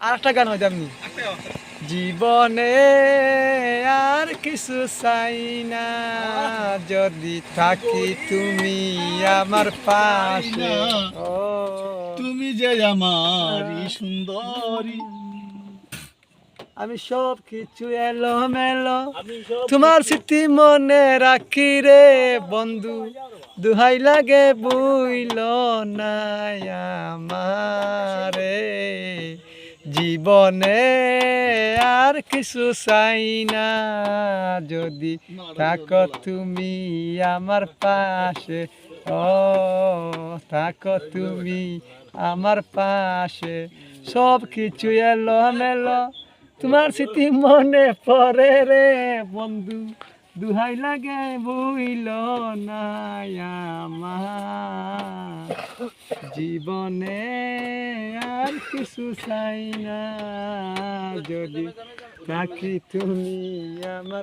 আর একটা গান হয়তো আপনি জীবনে আর কিছু চাই না যদি থাকি তুমি আমার পাশে ও তুমি যে আমারই সুন্দরী, আমি সব কিছু এলো মেলো তোমার স্মৃতি মনে রাখি রে বন্ধু দুহাই লাগে বুইল না আমারে জীবনে আর কিছু চাই না যদি থাকো তুমি আমার পাশে ও থাকো তুমি আমার পাশে সব কিছু এলো মেলো তোমার স্মৃতি মনে পড়ে রে বন্ধু দুহাই লাগে বুইল না আমার জীবনে আর কিছু চাই না যদি থাকি তুমি আমার